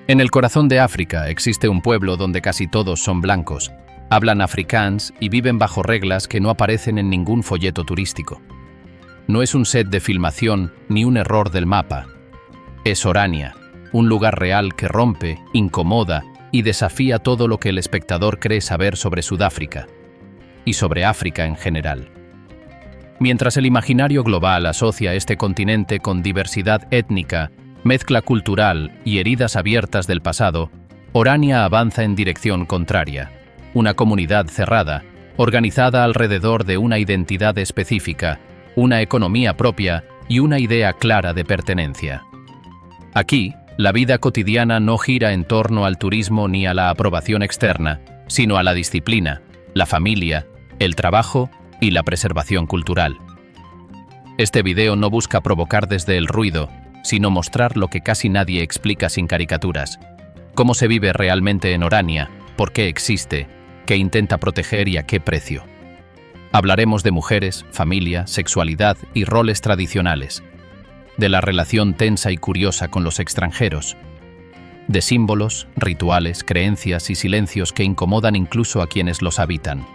En el corazón de África existe un pueblo donde casi todos son blancos, hablan afrikaans y viven bajo reglas que no aparecen en ningún folleto turístico. No es un set de filmación ni un error del mapa. Es Orania, un lugar real que rompe, incomoda y desafía todo lo que el espectador cree saber sobre Sudáfrica y sobre África en general. Mientras el imaginario global asocia este continente con diversidad étnica, mezcla cultural y heridas abiertas del pasado, Orania avanza en dirección contraria. Una comunidad cerrada, organizada alrededor de una identidad específica, una economía propia y una idea clara de pertenencia. Aquí, la vida cotidiana no gira en torno al turismo ni a la aprobación externa, sino a la disciplina, la familia, el trabajo y la preservación cultural. Este video no busca provocar desde el ruido, sino mostrar lo que casi nadie explica sin caricaturas. Cómo se vive realmente en Orania, por qué existe, qué intenta proteger y a qué precio. Hablaremos de mujeres, familia, sexualidad y roles tradicionales, de la relación tensa y curiosa con los extranjeros, de símbolos, rituales, creencias y silencios que incomodan incluso a quienes los habitan.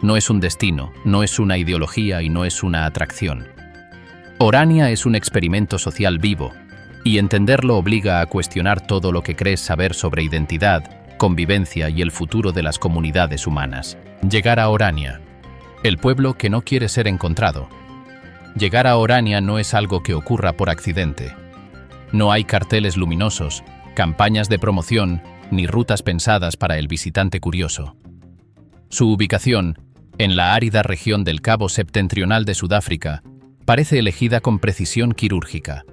No es un destino, no es una ideología y no es una atracción. Orania es un experimento social vivo, y entenderlo obliga a cuestionar todo lo que crees saber sobre identidad, convivencia y el futuro de las comunidades humanas. Llegar a Orania, el pueblo que no quiere ser encontrado. Llegar a Orania no es algo que ocurra por accidente. No hay carteles luminosos, campañas de promoción, ni rutas pensadas para el visitante curioso. Su ubicación, en la árida región del Cabo Septentrional de Sudáfrica, parece elegida con precisión quirúrgica.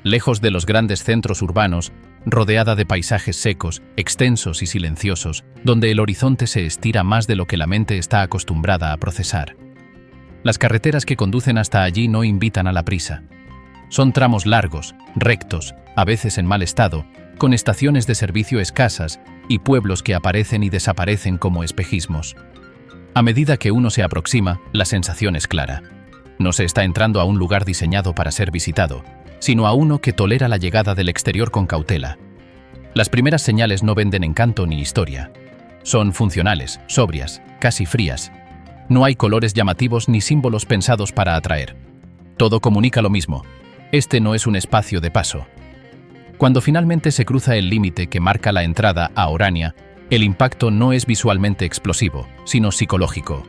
Lejos de los grandes centros urbanos, rodeada de paisajes secos, extensos y silenciosos, donde el horizonte se estira más de lo que la mente está acostumbrada a procesar. Las carreteras que conducen hasta allí no invitan a la prisa. Son tramos largos, rectos, a veces en mal estado, con estaciones de servicio escasas y pueblos que aparecen y desaparecen como espejismos. A medida que uno se aproxima, la sensación es clara. No se está entrando a un lugar diseñado para ser visitado, sino a uno que tolera la llegada del exterior con cautela. Las primeras señales no venden encanto ni historia. Son funcionales, sobrias, casi frías. No hay colores llamativos ni símbolos pensados para atraer. Todo comunica lo mismo. Este no es un espacio de paso. Cuando finalmente se cruza el límite que marca la entrada a Orania, el impacto no es visualmente explosivo, sino psicológico.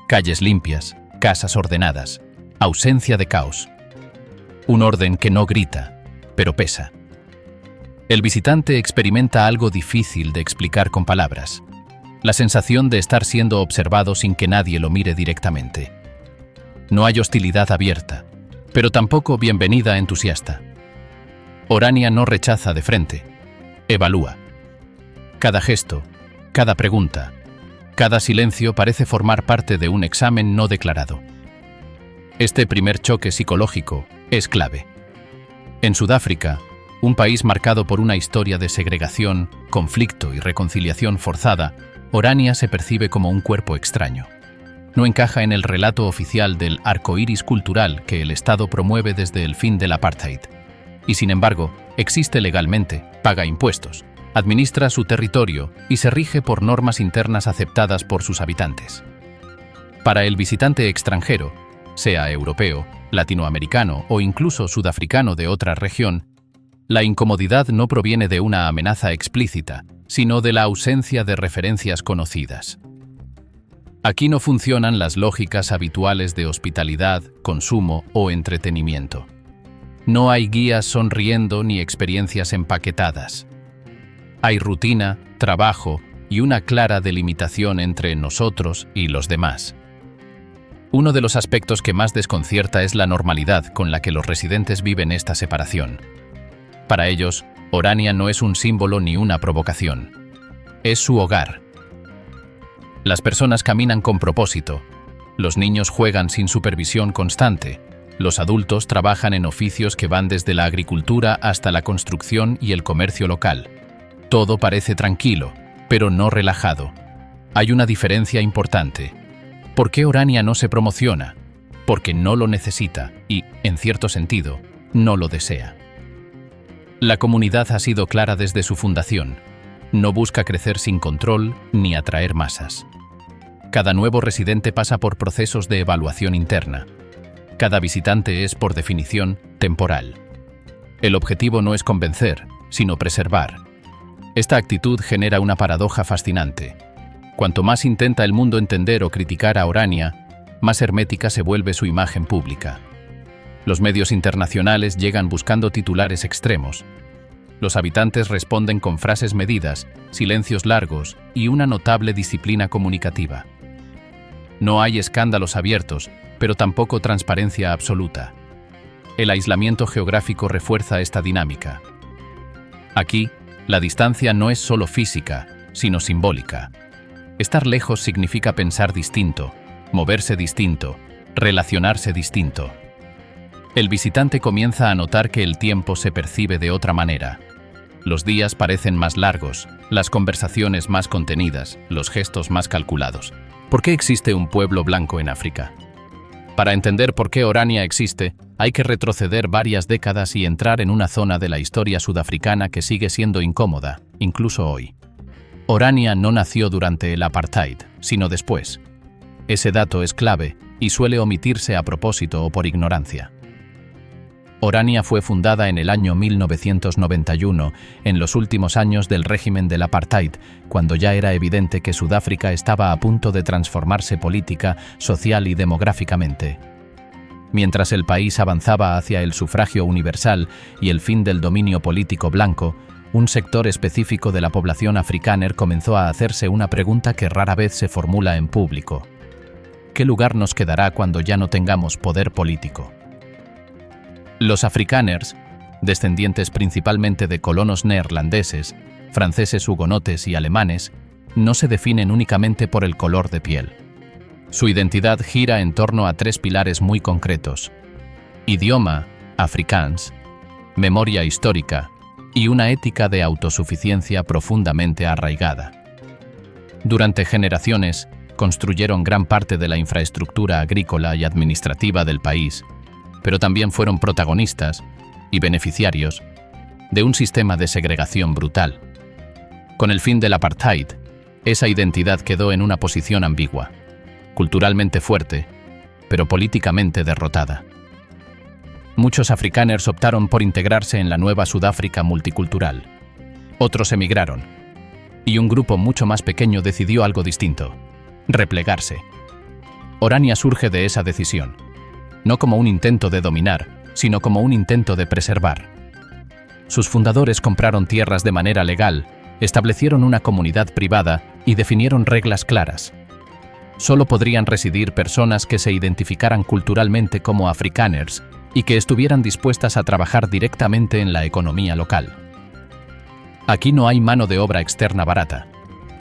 Calles limpias, casas ordenadas, ausencia de caos. Un orden que no grita, pero pesa. El visitante experimenta algo difícil de explicar con palabras. La sensación de estar siendo observado sin que nadie lo mire directamente. No hay hostilidad abierta, pero tampoco bienvenida entusiasta. Orania no rechaza de frente, evalúa. Cada gesto, cada pregunta, cada silencio parece formar parte de un examen no declarado. Este primer choque psicológico es clave. En Sudáfrica, un país marcado por una historia de segregación, conflicto y reconciliación forzada, Orania se percibe como un cuerpo extraño. No encaja en el relato oficial del arcoíris cultural que el Estado promueve desde el fin del apartheid. Y sin embargo, existe legalmente, paga impuestos, administra su territorio y se rige por normas internas aceptadas por sus habitantes. Para el visitante extranjero, sea europeo, latinoamericano o incluso sudafricano de otra región, la incomodidad no proviene de una amenaza explícita, sino de la ausencia de referencias conocidas. Aquí no funcionan las lógicas habituales de hospitalidad, consumo o entretenimiento. No hay guías sonriendo ni experiencias empaquetadas. Hay rutina, trabajo y una clara delimitación entre nosotros y los demás. Uno de los aspectos que más desconcierta es la normalidad con la que los residentes viven esta separación. Para ellos, Orania no es un símbolo ni una provocación. Es su hogar. Las personas caminan con propósito. Los niños juegan sin supervisión constante. Los adultos trabajan en oficios que van desde la agricultura hasta la construcción y el comercio local. Todo parece tranquilo, pero no relajado. Hay una diferencia importante. ¿Por qué Orania no se promociona? Porque no lo necesita y, en cierto sentido, no lo desea. La comunidad ha sido clara desde su fundación. No busca crecer sin control ni atraer masas. Cada nuevo residente pasa por procesos de evaluación interna. Cada visitante es, por definición, temporal. El objetivo no es convencer, sino preservar. Esta actitud genera una paradoja fascinante. Cuanto más intenta el mundo entender o criticar a Orania, más hermética se vuelve su imagen pública. Los medios internacionales llegan buscando titulares extremos. Los habitantes responden con frases medidas, silencios largos y una notable disciplina comunicativa. No hay escándalos abiertos, pero tampoco transparencia absoluta. El aislamiento geográfico refuerza esta dinámica. Aquí, la distancia no es solo física, sino simbólica. Estar lejos significa pensar distinto, moverse distinto, relacionarse distinto. El visitante comienza a notar que el tiempo se percibe de otra manera. Los días parecen más largos, las conversaciones más contenidas, los gestos más calculados. ¿Por qué existe un pueblo blanco en África? Para entender por qué Orania existe, hay que retroceder varias décadas y entrar en una zona de la historia sudafricana que sigue siendo incómoda, incluso hoy. Orania no nació durante el apartheid, sino después. Ese dato es clave y suele omitirse a propósito o por ignorancia. Orania fue fundada en el año 1991, en los últimos años del régimen del apartheid, cuando ya era evidente que Sudáfrica estaba a punto de transformarse política, social y demográficamente. Mientras el país avanzaba hacia el sufragio universal y el fin del dominio político blanco, un sector específico de la población afrikáner comenzó a hacerse una pregunta que rara vez se formula en público. ¿Qué lugar nos quedará cuando ya no tengamos poder político? Los afrikaners, descendientes principalmente de colonos neerlandeses, franceses hugonotes y alemanes, no se definen únicamente por el color de piel. Su identidad gira en torno a tres pilares muy concretos: idioma, Afrikaans, memoria histórica y una ética de autosuficiencia profundamente arraigada. Durante generaciones, construyeron gran parte de la infraestructura agrícola y administrativa del país, pero también fueron protagonistas y beneficiarios de un sistema de segregación brutal. Con el fin del apartheid, esa identidad quedó en una posición ambigua, culturalmente fuerte, pero políticamente derrotada. Muchos afrikaners optaron por integrarse en la nueva Sudáfrica multicultural. Otros emigraron, y un grupo mucho más pequeño decidió algo distinto: replegarse. Orania surge de esa decisión, no como un intento de dominar, sino como un intento de preservar. Sus fundadores compraron tierras de manera legal, establecieron una comunidad privada y definieron reglas claras. Solo podrían residir personas que se identificaran culturalmente como afrikaners y que estuvieran dispuestas a trabajar directamente en la economía local. Aquí no hay mano de obra externa barata.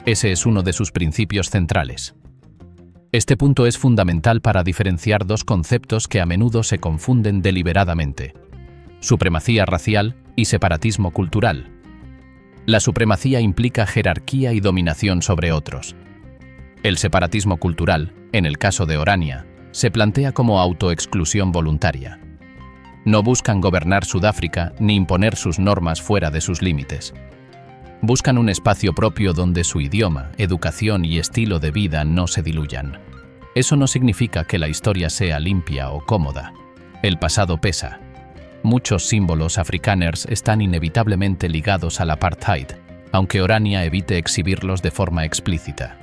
Ese es uno de sus principios centrales. Este punto es fundamental para diferenciar dos conceptos que a menudo se confunden deliberadamente: supremacía racial y separatismo cultural. La supremacía implica jerarquía y dominación sobre otros. El separatismo cultural, en el caso de Orania, se plantea como autoexclusión voluntaria. No buscan gobernar Sudáfrica ni imponer sus normas fuera de sus límites. Buscan un espacio propio donde su idioma, educación y estilo de vida no se diluyan. Eso no significa que la historia sea limpia o cómoda. El pasado pesa. Muchos símbolos afrikaners están inevitablemente ligados al apartheid, aunque Orania evite exhibirlos de forma explícita.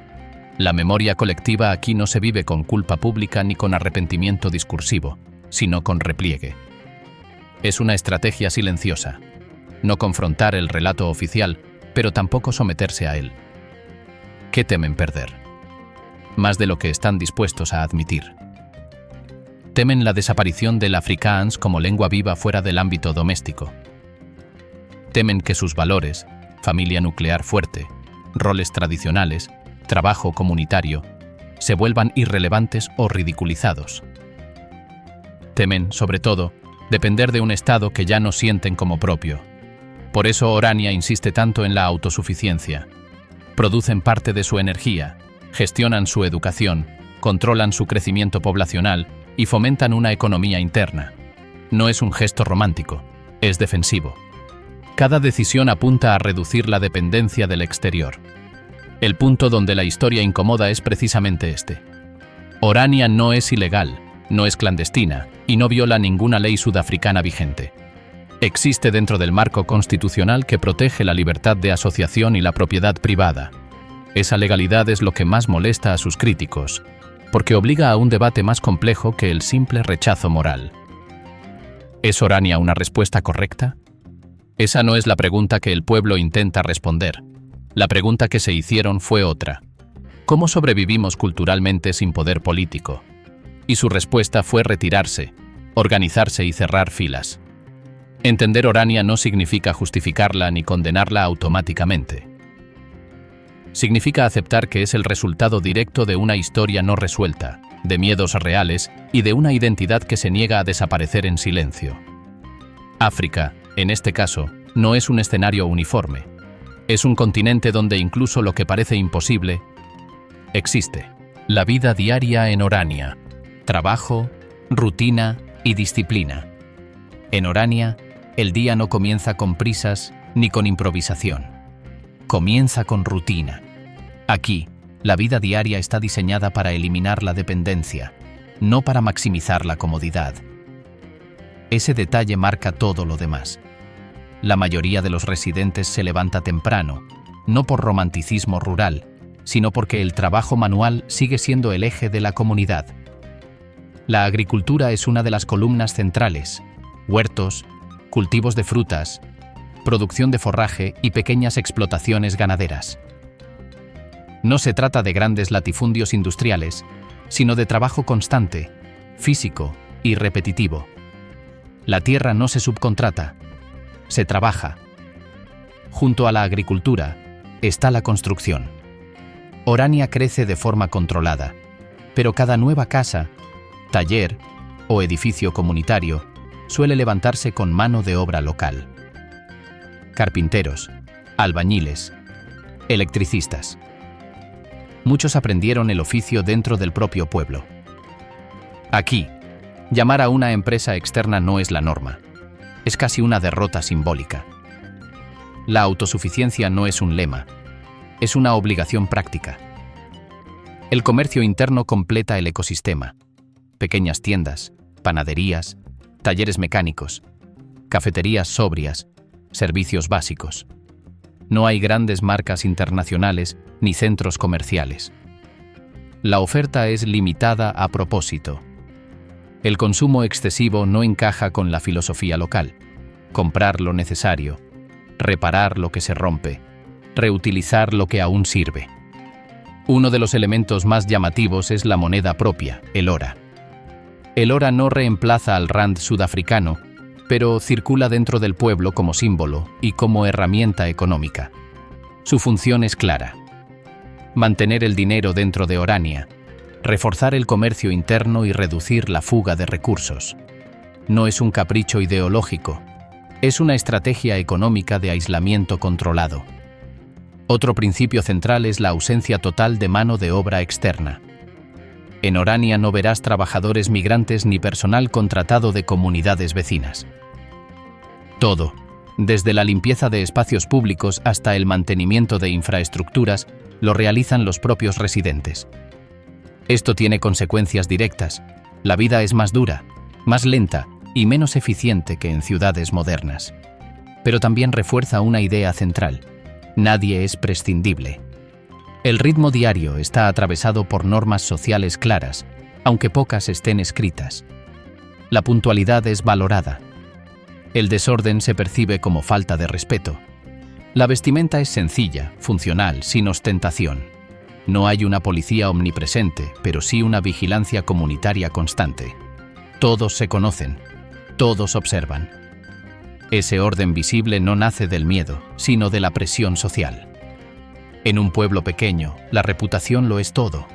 La memoria colectiva aquí no se vive con culpa pública ni con arrepentimiento discursivo, sino con repliegue. Es una estrategia silenciosa: no confrontar el relato oficial, pero tampoco someterse a él. ¿Qué temen perder? Más de lo que están dispuestos a admitir. Temen la desaparición del afrikaans como lengua viva fuera del ámbito doméstico. Temen que sus valores, familia nuclear fuerte, roles tradicionales, trabajo comunitario, se vuelvan irrelevantes o ridiculizados. Temen, sobre todo, depender de un Estado que ya no sienten como propio. Por eso Orania insiste tanto en la autosuficiencia. Producen parte de su energía, gestionan su educación, controlan su crecimiento poblacional y fomentan una economía interna. No es un gesto romántico, es defensivo. Cada decisión apunta a reducir la dependencia del exterior. El punto donde la historia incomoda es precisamente este. Orania no es ilegal, no es clandestina y no viola ninguna ley sudafricana vigente. Existe dentro del marco constitucional que protege la libertad de asociación y la propiedad privada. Esa legalidad es lo que más molesta a sus críticos, porque obliga a un debate más complejo que el simple rechazo moral. ¿Es Orania una respuesta correcta? Esa no es la pregunta que el pueblo intenta responder. La pregunta que se hicieron fue otra. ¿Cómo sobrevivimos culturalmente sin poder político? Y su respuesta fue retirarse, organizarse y cerrar filas. Entender Orania no significa justificarla ni condenarla automáticamente. Significa aceptar que es el resultado directo de una historia no resuelta, de miedos reales y de una identidad que se niega a desaparecer en silencio. África, en este caso, no es un escenario uniforme. Es un continente donde incluso lo que parece imposible existe. La vida diaria en Orania. Trabajo, rutina y disciplina. En Orania, el día no comienza con prisas ni con improvisación. Comienza con rutina. Aquí, la vida diaria está diseñada para eliminar la dependencia, no para maximizar la comodidad. Ese detalle marca todo lo demás. La mayoría de los residentes se levanta temprano, no por romanticismo rural, sino porque el trabajo manual sigue siendo el eje de la comunidad. La agricultura es una de las columnas centrales: huertos, cultivos de frutas, producción de forraje y pequeñas explotaciones ganaderas. No se trata de grandes latifundios industriales, sino de trabajo constante, físico y repetitivo. La tierra no se subcontrata, se trabaja. Junto a la agricultura está la construcción. Orania crece de forma controlada, pero cada nueva casa, taller o edificio comunitario suele levantarse con mano de obra local. Carpinteros, albañiles, electricistas. Muchos aprendieron el oficio dentro del propio pueblo. Aquí, llamar a una empresa externa no es la norma. Es casi una derrota simbólica. La autosuficiencia no es un lema, es una obligación práctica. El comercio interno completa el ecosistema. Pequeñas tiendas, panaderías, talleres mecánicos, cafeterías sobrias, servicios básicos. No hay grandes marcas internacionales ni centros comerciales. La oferta es limitada a propósito. El consumo excesivo no encaja con la filosofía local. Comprar lo necesario, reparar lo que se rompe, reutilizar lo que aún sirve. Uno de los elementos más llamativos es la moneda propia, el ora. El ora no reemplaza al rand sudafricano, pero circula dentro del pueblo como símbolo y como herramienta económica. Su función es clara: mantener el dinero dentro de Orania, reforzar el comercio interno y reducir la fuga de recursos. No es un capricho ideológico, es una estrategia económica de aislamiento controlado. Otro principio central es la ausencia total de mano de obra externa. En Orania no verás trabajadores migrantes ni personal contratado de comunidades vecinas. Todo, desde la limpieza de espacios públicos hasta el mantenimiento de infraestructuras, lo realizan los propios residentes. Esto tiene consecuencias directas. La vida es más dura, más lenta y menos eficiente que en ciudades modernas. Pero también refuerza una idea central: nadie es prescindible. El ritmo diario está atravesado por normas sociales claras, aunque pocas estén escritas. La puntualidad es valorada. El desorden se percibe como falta de respeto. La vestimenta es sencilla, funcional, sin ostentación. No hay una policía omnipresente, pero sí una vigilancia comunitaria constante. Todos se conocen, todos observan. Ese orden visible no nace del miedo, sino de la presión social. En un pueblo pequeño, la reputación lo es todo.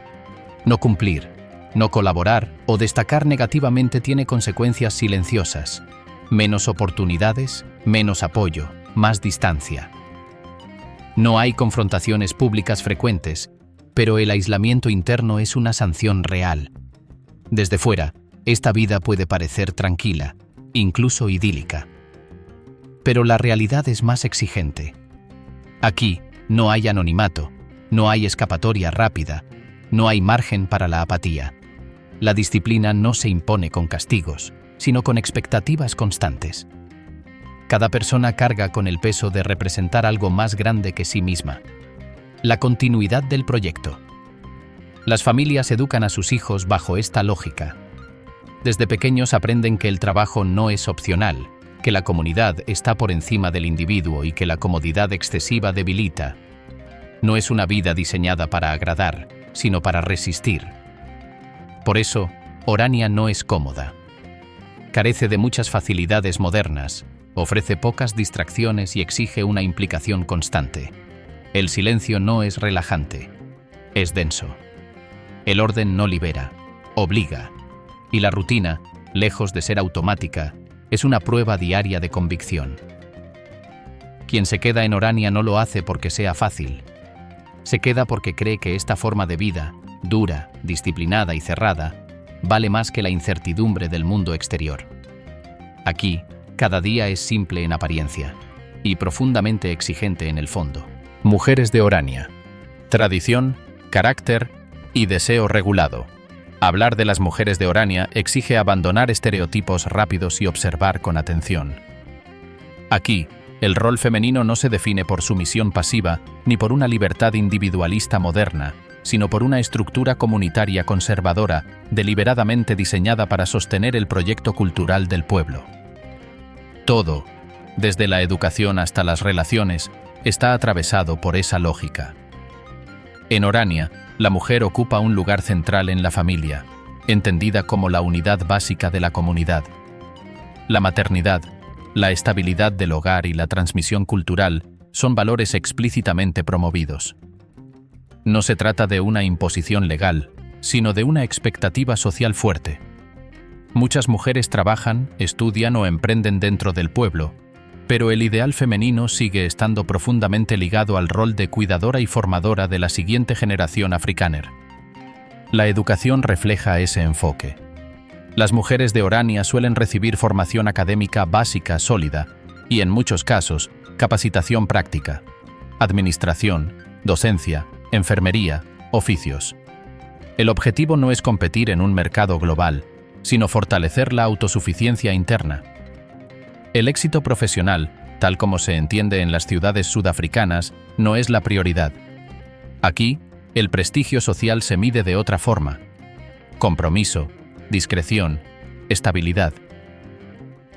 No cumplir, no colaborar o destacar negativamente tiene consecuencias silenciosas. Menos oportunidades, menos apoyo, más distancia. No hay confrontaciones públicas frecuentes, pero el aislamiento interno es una sanción real. Desde fuera, esta vida puede parecer tranquila, incluso idílica. Pero la realidad es más exigente. Aquí no hay anonimato, no hay escapatoria rápida, no hay margen para la apatía. La disciplina no se impone con castigos, sino con expectativas constantes. Cada persona carga con el peso de representar algo más grande que sí misma. La continuidad del proyecto. Las familias educan a sus hijos bajo esta lógica. Desde pequeños aprenden que el trabajo no es opcional, que la comunidad está por encima del individuo y que la comodidad excesiva debilita. No es una vida diseñada para agradar, sino para resistir. Por eso, Orania no es cómoda. Carece de muchas facilidades modernas, ofrece pocas distracciones y exige una implicación constante. El silencio no es relajante, es denso. El orden no libera, obliga. Y la rutina, lejos de ser automática, es una prueba diaria de convicción. Quien se queda en Orania no lo hace porque sea fácil. Se queda porque cree que esta forma de vida, dura, disciplinada y cerrada, vale más que la incertidumbre del mundo exterior. Aquí, cada día es simple en apariencia y profundamente exigente en el fondo. Mujeres de Orania. Tradición, carácter y deseo regulado. Hablar de las mujeres de Orania exige abandonar estereotipos rápidos y observar con atención. Aquí, el rol femenino no se define por sumisión pasiva ni por una libertad individualista moderna, sino por una estructura comunitaria conservadora deliberadamente diseñada para sostener el proyecto cultural del pueblo. Todo, desde la educación hasta las relaciones, está atravesado por esa lógica. En Orania, la mujer ocupa un lugar central en la familia, entendida como la unidad básica de la comunidad. La maternidad, la estabilidad del hogar y la transmisión cultural son valores explícitamente promovidos. No se trata de una imposición legal, sino de una expectativa social fuerte. Muchas mujeres trabajan, estudian o emprenden dentro del pueblo, pero el ideal femenino sigue estando profundamente ligado al rol de cuidadora y formadora de la siguiente generación afrikáner. La educación refleja ese enfoque. Las mujeres de Orania suelen recibir formación académica básica sólida y, en muchos casos, capacitación práctica, administración, docencia, enfermería, oficios. El objetivo no es competir en un mercado global, sino fortalecer la autosuficiencia interna. El éxito profesional, tal como se entiende en las ciudades sudafricanas, no es la prioridad. Aquí, el prestigio social se mide de otra forma: compromiso, discreción, estabilidad.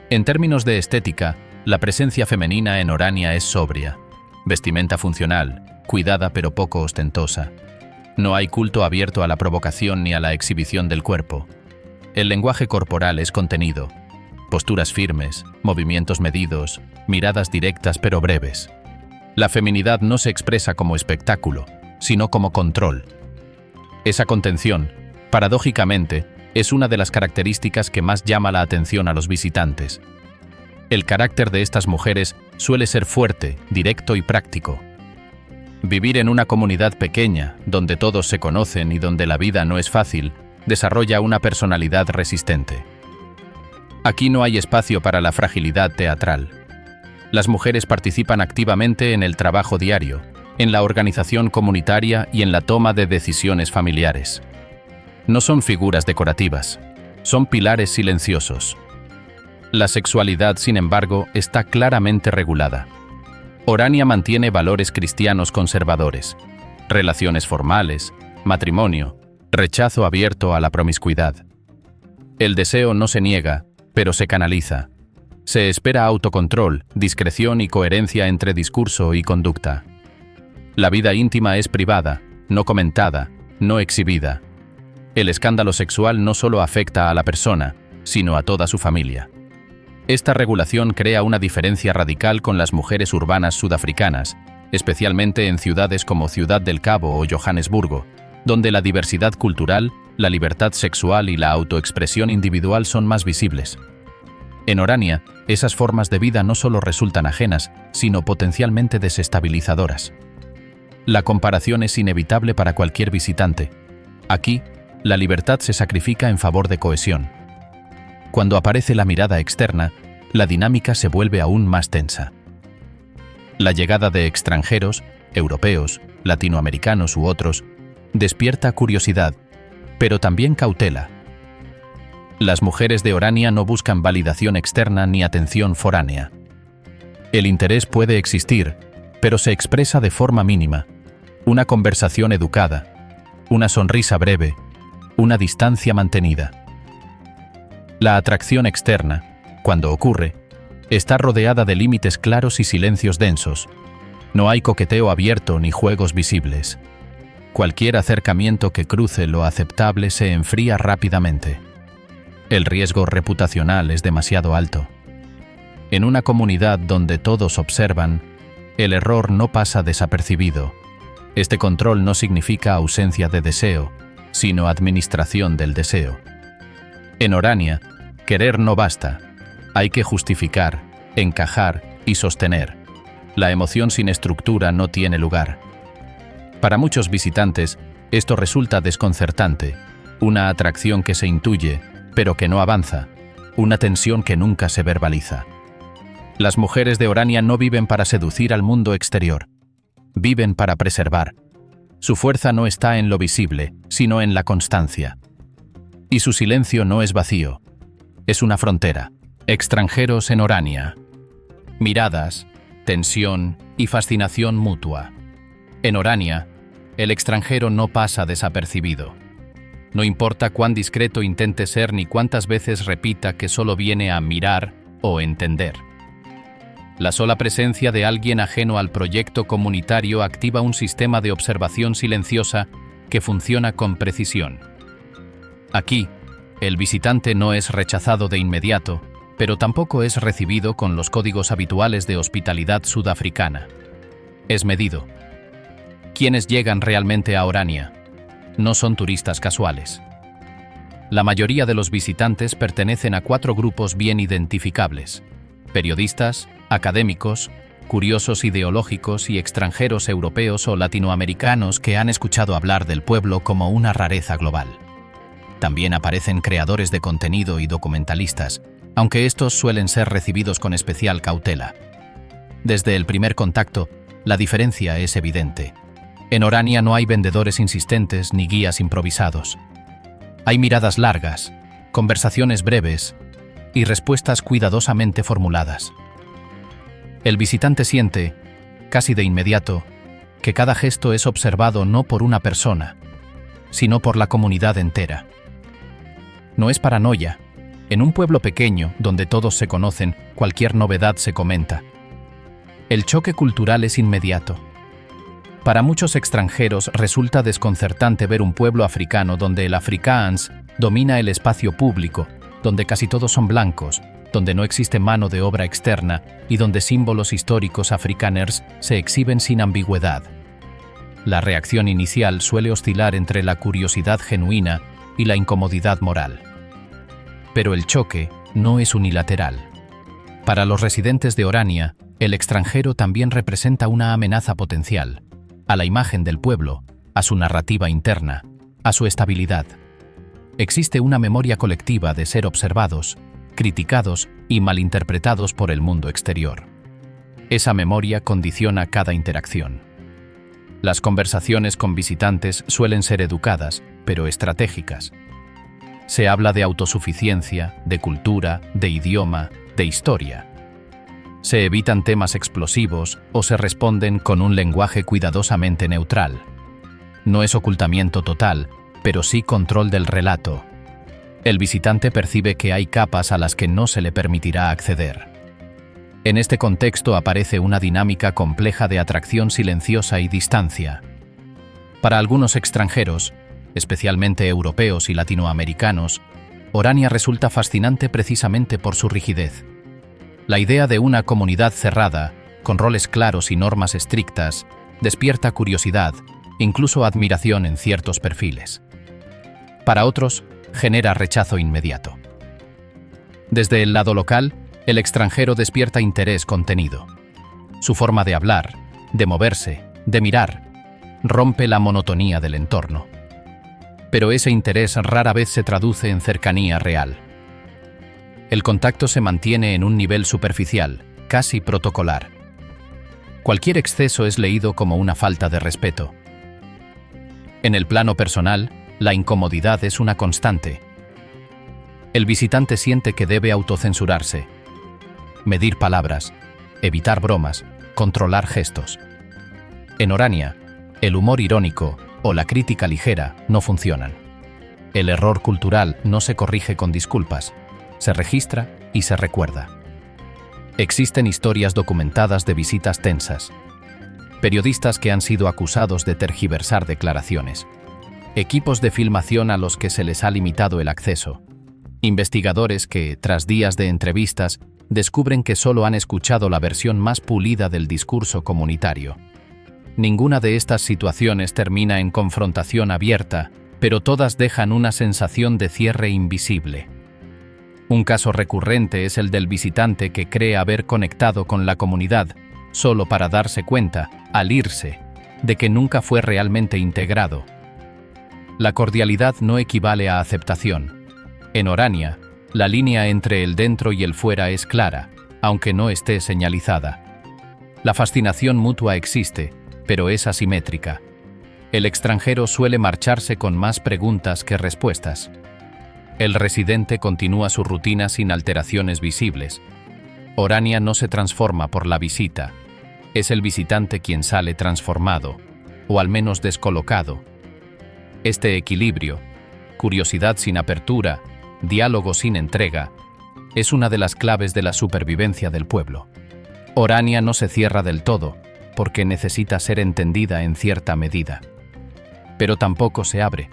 En términos de estética, la presencia femenina en Orania es sobria, vestimenta funcional, cuidada pero poco ostentosa. No hay culto abierto a la provocación ni a la exhibición del cuerpo. El lenguaje corporal es contenido. Posturas firmes, movimientos medidos, miradas directas pero breves. La feminidad no se expresa como espectáculo, sino como control. Esa contención, paradójicamente, es una de las características que más llama la atención a los visitantes. El carácter de estas mujeres suele ser fuerte, directo y práctico. Vivir en una comunidad pequeña, donde todos se conocen y donde la vida no es fácil, desarrolla una personalidad resistente. Aquí no hay espacio para la fragilidad teatral. Las mujeres participan activamente en el trabajo diario, en la organización comunitaria y en la toma de decisiones familiares. No son figuras decorativas, son pilares silenciosos. La sexualidad, sin embargo, está claramente regulada. Orania mantiene valores cristianos conservadores, relaciones formales, matrimonio, rechazo abierto a la promiscuidad. El deseo no se niega, pero se canaliza. Se espera autocontrol, discreción y coherencia entre discurso y conducta. La vida íntima es privada, no comentada, no exhibida. El escándalo sexual no solo afecta a la persona, sino a toda su familia. Esta regulación crea una diferencia radical con las mujeres urbanas sudafricanas, especialmente en ciudades como Ciudad del Cabo o Johannesburgo, donde la diversidad cultural, la libertad sexual y la autoexpresión individual son más visibles. En Orania, esas formas de vida no solo resultan ajenas, sino potencialmente desestabilizadoras. La comparación es inevitable para cualquier visitante. Aquí, la libertad se sacrifica en favor de cohesión. Cuando aparece la mirada externa, la dinámica se vuelve aún más tensa. La llegada de extranjeros, europeos, latinoamericanos u otros, despierta curiosidad, pero también cautela. Las mujeres de Orania no buscan validación externa ni atención foránea. El interés puede existir, pero se expresa de forma mínima. Una conversación educada, una sonrisa breve, una distancia mantenida. La atracción externa, cuando ocurre, está rodeada de límites claros y silencios densos. No hay coqueteo abierto ni juegos visibles. Cualquier acercamiento que cruce lo aceptable se enfría rápidamente. El riesgo reputacional es demasiado alto. En una comunidad donde todos observan, el error no pasa desapercibido. Este control no significa ausencia de deseo, sino administración del deseo. En Orania, querer no basta. Hay que justificar, encajar y sostener. La emoción sin estructura no tiene lugar. Para muchos visitantes, esto resulta desconcertante, una atracción que se intuye, pero que no avanza, una tensión que nunca se verbaliza. Las mujeres de Orania no viven para seducir al mundo exterior, viven para preservar. Su fuerza no está en lo visible, sino en la constancia. Y su silencio no es vacío, es una frontera. Extranjeros en Orania. Miradas, tensión y fascinación mutua. En Orania, el extranjero no pasa desapercibido. No importa cuán discreto intente ser ni cuántas veces repita que solo viene a mirar o entender. La sola presencia de alguien ajeno al proyecto comunitario activa un sistema de observación silenciosa que funciona con precisión. Aquí, el visitante no es rechazado de inmediato, pero tampoco es recibido con los códigos habituales de hospitalidad sudafricana. Es medido. Quienes llegan realmente a Orania no son turistas casuales. La mayoría de los visitantes pertenecen a 4 grupos bien identificables: periodistas, académicos, curiosos ideológicos y extranjeros europeos o latinoamericanos que han escuchado hablar del pueblo como una rareza global. También aparecen creadores de contenido y documentalistas, aunque estos suelen ser recibidos con especial cautela. Desde el primer contacto, la diferencia es evidente. En Orania no hay vendedores insistentes ni guías improvisados. Hay miradas largas, conversaciones breves y respuestas cuidadosamente formuladas. El visitante siente, casi de inmediato, que cada gesto es observado no por una persona, sino por la comunidad entera. No es paranoia. En un pueblo pequeño, donde todos se conocen, cualquier novedad se comenta. El choque cultural es inmediato. Para muchos extranjeros resulta desconcertante ver un pueblo africano donde el Afrikaans domina el espacio público, donde casi todos son blancos, donde no existe mano de obra externa y donde símbolos históricos afrikaners se exhiben sin ambigüedad. La reacción inicial suele oscilar entre la curiosidad genuina y la incomodidad moral. Pero el choque no es unilateral. Para los residentes de Orania, el extranjero también representa una amenaza potencial, a la imagen del pueblo, a su narrativa interna, a su estabilidad. Existe una memoria colectiva de ser observados, criticados y malinterpretados por el mundo exterior. Esa memoria condiciona cada interacción. Las conversaciones con visitantes suelen ser educadas, pero estratégicas. Se habla de autosuficiencia, de cultura, de idioma, de historia. Se evitan temas explosivos o se responden con un lenguaje cuidadosamente neutral. No es ocultamiento total, pero sí control del relato. El visitante percibe que hay capas a las que no se le permitirá acceder. En este contexto aparece una dinámica compleja de atracción silenciosa y distancia. Para algunos extranjeros, especialmente europeos y latinoamericanos, Orania resulta fascinante precisamente por su rigidez. La idea de una comunidad cerrada, con roles claros y normas estrictas, despierta curiosidad, incluso admiración en ciertos perfiles. Para otros, genera rechazo inmediato. Desde el lado local, el extranjero despierta interés contenido. Su forma de hablar, de moverse, de mirar, rompe la monotonía del entorno. Pero ese interés rara vez se traduce en cercanía real. El contacto se mantiene en un nivel superficial, casi protocolar. Cualquier exceso es leído como una falta de respeto. En el plano personal, la incomodidad es una constante. El visitante siente que debe autocensurarse, medir palabras, evitar bromas, controlar gestos. En Orania, el humor irónico o la crítica ligera no funcionan. El error cultural no se corrige con disculpas, se registra y se recuerda. Existen historias documentadas de visitas tensas, periodistas que han sido acusados de tergiversar declaraciones, equipos de filmación a los que se les ha limitado el acceso, investigadores que, tras días de entrevistas, descubren que solo han escuchado la versión más pulida del discurso comunitario. Ninguna de estas situaciones termina en confrontación abierta, pero todas dejan una sensación de cierre invisible. Un caso recurrente es el del visitante que cree haber conectado con la comunidad, solo para darse cuenta, al irse, de que nunca fue realmente integrado. La cordialidad no equivale a aceptación. En Orania, la línea entre el dentro y el fuera es clara, aunque no esté señalizada. La fascinación mutua existe, pero es asimétrica. El extranjero suele marcharse con más preguntas que respuestas. El residente continúa su rutina sin alteraciones visibles. Orania no se transforma por la visita. Es el visitante quien sale transformado, o al menos descolocado. Este equilibrio, curiosidad sin apertura, diálogo sin entrega, es una de las claves de la supervivencia del pueblo. Orania no se cierra del todo, porque necesita ser entendida en cierta medida. Pero tampoco se abre,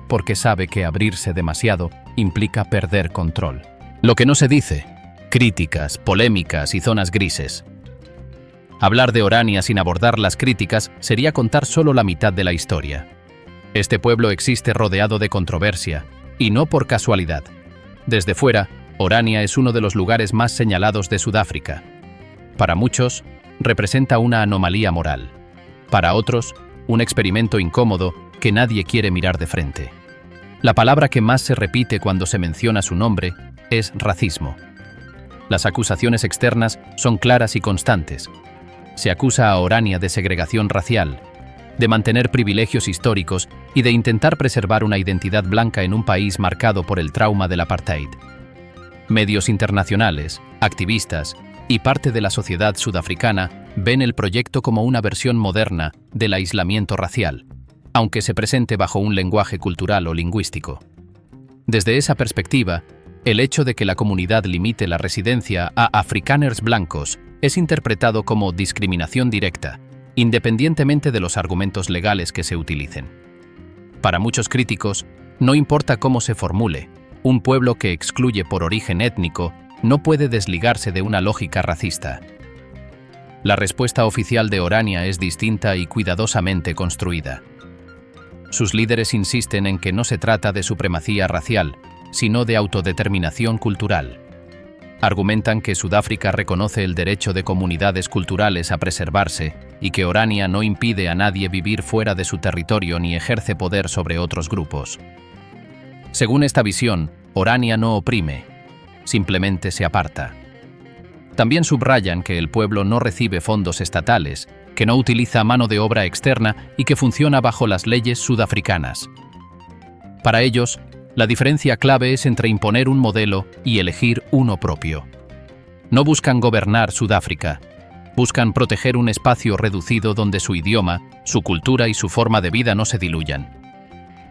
porque sabe que abrirse demasiado implica perder control. Lo que no se dice, críticas, polémicas y zonas grises. Hablar de Orania sin abordar las críticas sería contar solo la mitad de la historia. Este pueblo existe rodeado de controversia, y no por casualidad. Desde fuera, Orania es uno de los lugares más señalados de Sudáfrica. Para muchos, representa una anomalía moral. Para otros, un experimento incómodo que nadie quiere mirar de frente. La palabra que más se repite cuando se menciona su nombre es racismo. Las acusaciones externas son claras y constantes. Se acusa a Orania de segregación racial, de mantener privilegios históricos y de intentar preservar una identidad blanca en un país marcado por el trauma del apartheid. Medios internacionales, activistas y parte de la sociedad sudafricana ven el proyecto como una versión moderna del aislamiento racial, aunque se presente bajo un lenguaje cultural o lingüístico. Desde esa perspectiva, el hecho de que la comunidad limite la residencia a afrikaners blancos es interpretado como discriminación directa, independientemente de los argumentos legales que se utilicen. Para muchos críticos, no importa cómo se formule, un pueblo que excluye por origen étnico no puede desligarse de una lógica racista. La respuesta oficial de Orania es distinta y cuidadosamente construida. Sus líderes insisten en que no se trata de supremacía racial, sino de autodeterminación cultural. Argumentan que Sudáfrica reconoce el derecho de comunidades culturales a preservarse y que Orania no impide a nadie vivir fuera de su territorio ni ejerce poder sobre otros grupos. Según esta visión, Orania no oprime, simplemente se aparta. También subrayan que el pueblo no recibe fondos estatales, que no utiliza mano de obra externa y que funciona bajo las leyes sudafricanas. Para ellos, la diferencia clave es entre imponer un modelo y elegir uno propio. No buscan gobernar Sudáfrica, buscan proteger un espacio reducido donde su idioma, su cultura y su forma de vida no se diluyan.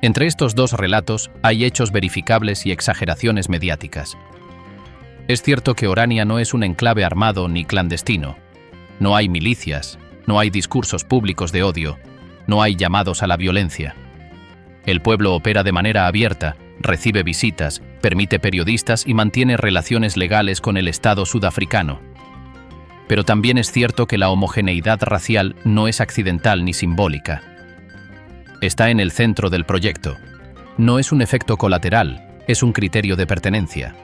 Entre estos dos relatos hay hechos verificables y exageraciones mediáticas. Es cierto que Orania no es un enclave armado ni clandestino. No hay milicias, no hay discursos públicos de odio, no hay llamados a la violencia. El pueblo opera de manera abierta, recibe visitas, permite periodistas y mantiene relaciones legales con el Estado sudafricano. Pero también es cierto que la homogeneidad racial no es accidental ni simbólica. Está en el centro del proyecto. No es un efecto colateral, es un criterio de pertenencia.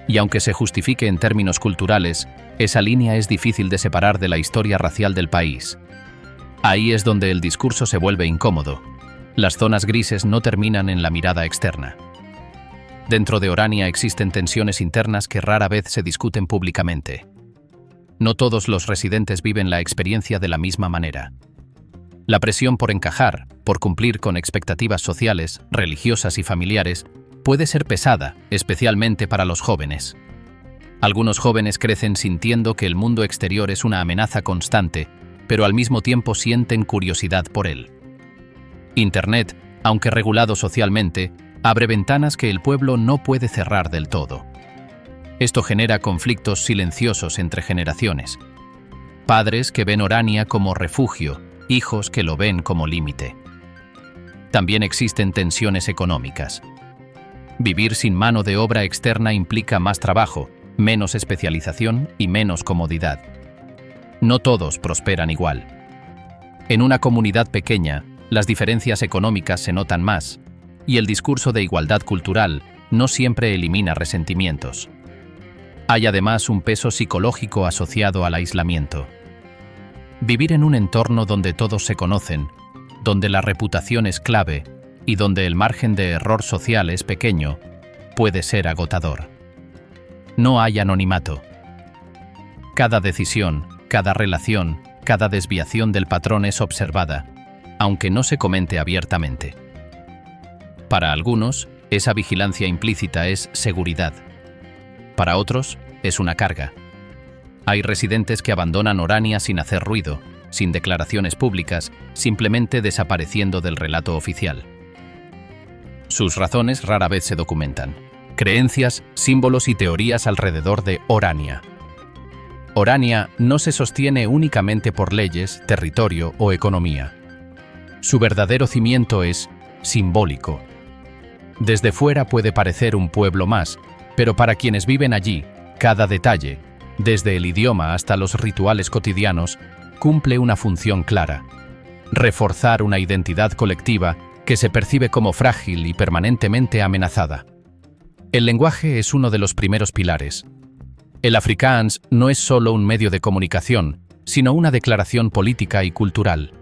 Y aunque se justifique en términos culturales, esa línea es difícil de separar de la historia racial del país. Ahí es donde el discurso se vuelve incómodo. Las zonas grises no terminan en la mirada externa. Dentro de Orania existen tensiones internas que rara vez se discuten públicamente. No todos los residentes viven la experiencia de la misma manera. La presión por encajar, por cumplir con expectativas sociales, religiosas y familiares, puede ser pesada, especialmente para los jóvenes. Algunos jóvenes crecen sintiendo que el mundo exterior es una amenaza constante, pero al mismo tiempo sienten curiosidad por él. Internet, aunque regulado socialmente, abre ventanas que el pueblo no puede cerrar del todo. Esto genera conflictos silenciosos entre generaciones. Padres que ven Orania como refugio, hijos que lo ven como límite. También existen tensiones económicas. Vivir sin mano de obra externa implica más trabajo, menos especialización y menos comodidad. No todos prosperan igual. En una comunidad pequeña, las diferencias económicas se notan más, y el discurso de igualdad cultural no siempre elimina resentimientos. Hay además un peso psicológico asociado al aislamiento. Vivir en un entorno donde todos se conocen, donde la reputación es clave y donde el margen de error social es pequeño, puede ser agotador. No hay anonimato. Cada decisión, cada relación, cada desviación del patrón es observada, aunque no se comente abiertamente. Para algunos, esa vigilancia implícita es seguridad. Para otros, es una carga. Hay residentes que abandonan Orania sin hacer ruido, sin declaraciones públicas, simplemente desapareciendo del relato oficial. Sus razones rara vez se documentan. Creencias, símbolos y teorías alrededor de Orania. Orania no se sostiene únicamente por leyes, territorio o economía. Su verdadero cimiento es simbólico. Desde fuera puede parecer un pueblo más, pero para quienes viven allí, cada detalle, desde el idioma hasta los rituales cotidianos, cumple una función clara: reforzar una identidad colectiva que se percibe como frágil y permanentemente amenazada. El lenguaje es uno de los primeros pilares. El Afrikaans no es solo un medio de comunicación, sino una declaración política y cultural.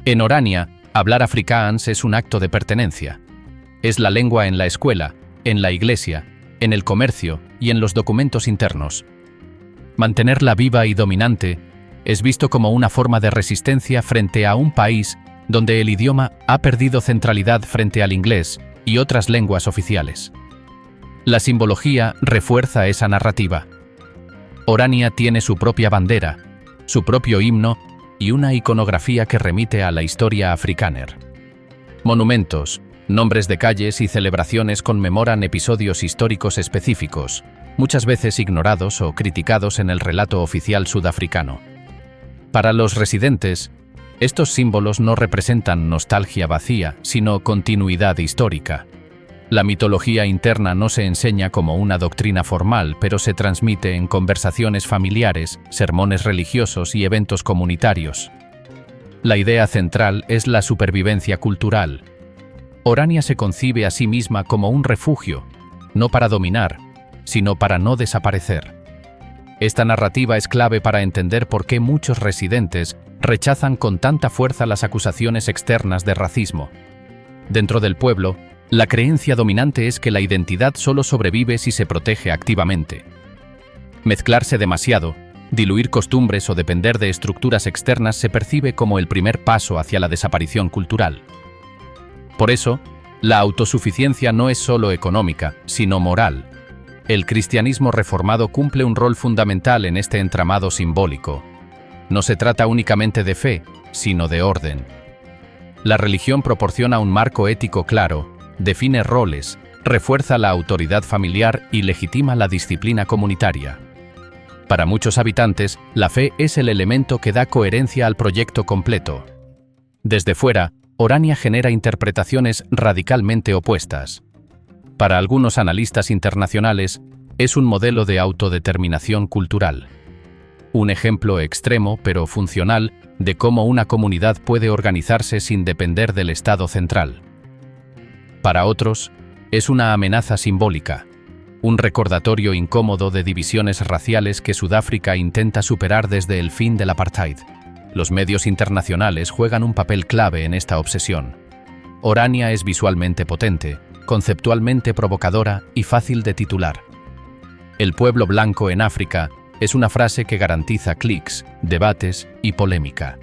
En Orania, hablar Afrikaans es un acto de pertenencia. Es la lengua en la escuela, en la iglesia, en el comercio y en los documentos internos. Mantenerla viva y dominante es visto como una forma de resistencia frente a un país donde el idioma ha perdido centralidad frente al inglés y otras lenguas oficiales. La simbología refuerza esa narrativa. Orania tiene su propia bandera, su propio himno y una iconografía que remite a la historia afrikaner. Monumentos, nombres de calles y celebraciones conmemoran episodios históricos específicos, muchas veces ignorados o criticados en el relato oficial sudafricano. Para los residentes, estos símbolos no representan nostalgia vacía, sino continuidad histórica. La mitología interna no se enseña como una doctrina formal, pero se transmite en conversaciones familiares, sermones religiosos y eventos comunitarios. La idea central es la supervivencia cultural. Orania se concibe a sí misma como un refugio, no para dominar, sino para no desaparecer. Esta narrativa es clave para entender por qué muchos residentes rechazan con tanta fuerza las acusaciones externas de racismo. Dentro del pueblo, la creencia dominante es que la identidad solo sobrevive si se protege activamente. Mezclarse demasiado, diluir costumbres o depender de estructuras externas se percibe como el primer paso hacia la desaparición cultural. Por eso, la autosuficiencia no es solo económica, sino moral. El cristianismo reformado cumple un rol fundamental en este entramado simbólico. No se trata únicamente de fe, sino de orden. La religión proporciona un marco ético claro, define roles, refuerza la autoridad familiar y legitima la disciplina comunitaria. Para muchos habitantes, la fe es el elemento que da coherencia al proyecto completo. Desde fuera, Orania genera interpretaciones radicalmente opuestas. Para algunos analistas internacionales, es un modelo de autodeterminación cultural. Un ejemplo extremo pero funcional de cómo una comunidad puede organizarse sin depender del Estado central. Para otros, es una amenaza simbólica, un recordatorio incómodo de divisiones raciales que Sudáfrica intenta superar desde el fin del apartheid. Los medios internacionales juegan un papel clave en esta obsesión. Orania es visualmente potente, conceptualmente provocadora y fácil de titular. El pueblo blanco en África es una frase que garantiza clics, debates y polémica.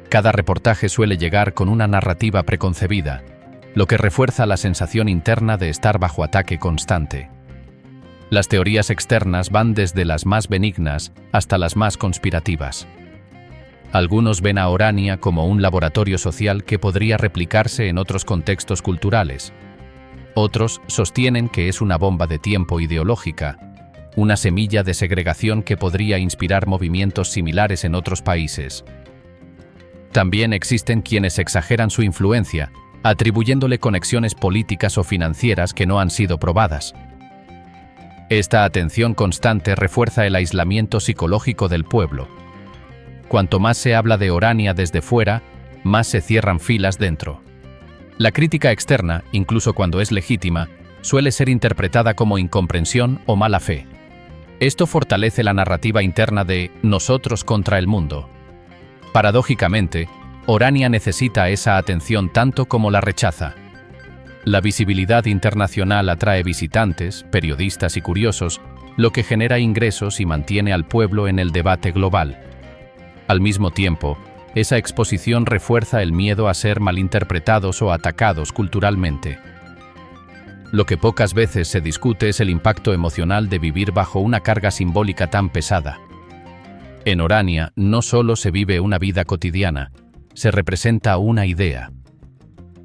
Cada reportaje suele llegar con una narrativa preconcebida, lo que refuerza la sensación interna de estar bajo ataque constante. Las teorías externas van desde las más benignas hasta las más conspirativas. Algunos ven a Orania como un laboratorio social que podría replicarse en otros contextos culturales. Otros sostienen que es una bomba de tiempo ideológica, una semilla de segregación que podría inspirar movimientos similares en otros países. También existen quienes exageran su influencia, atribuyéndole conexiones políticas o financieras que no han sido probadas. Esta atención constante refuerza el aislamiento psicológico del pueblo. Cuanto más se habla de Orania desde fuera, más se cierran filas dentro. La crítica externa, incluso cuando es legítima, suele ser interpretada como incomprensión o mala fe. Esto fortalece la narrativa interna de nosotros contra el mundo. Paradójicamente, Orania necesita esa atención tanto como la rechaza. La visibilidad internacional atrae visitantes, periodistas y curiosos, lo que genera ingresos y mantiene al pueblo en el debate global. Al mismo tiempo, esa exposición refuerza el miedo a ser malinterpretados o atacados culturalmente. Lo que pocas veces se discute es el impacto emocional de vivir bajo una carga simbólica tan pesada. En Orania no solo se vive una vida cotidiana, se representa una idea.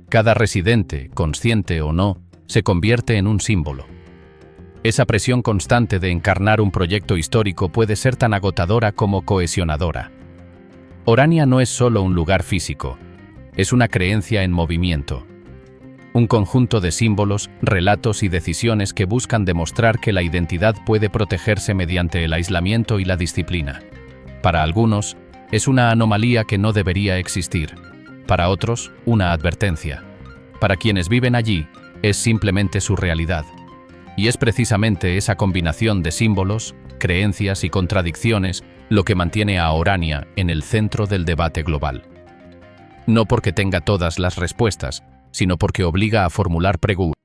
Cada residente, consciente o no, se convierte en un símbolo. Esa presión constante de encarnar un proyecto histórico puede ser tan agotadora como cohesionadora. Orania no es solo un lugar físico, es una creencia en movimiento. Un conjunto de símbolos, relatos y decisiones que buscan demostrar que la identidad puede protegerse mediante el aislamiento y la disciplina. Para algunos, es una anomalía que no debería existir. Para otros, una advertencia. Para quienes viven allí, es simplemente su realidad. Y es precisamente esa combinación de símbolos, creencias y contradicciones lo que mantiene a Orania en el centro del debate global. No porque tenga todas las respuestas, sino porque obliga a formular preguntas.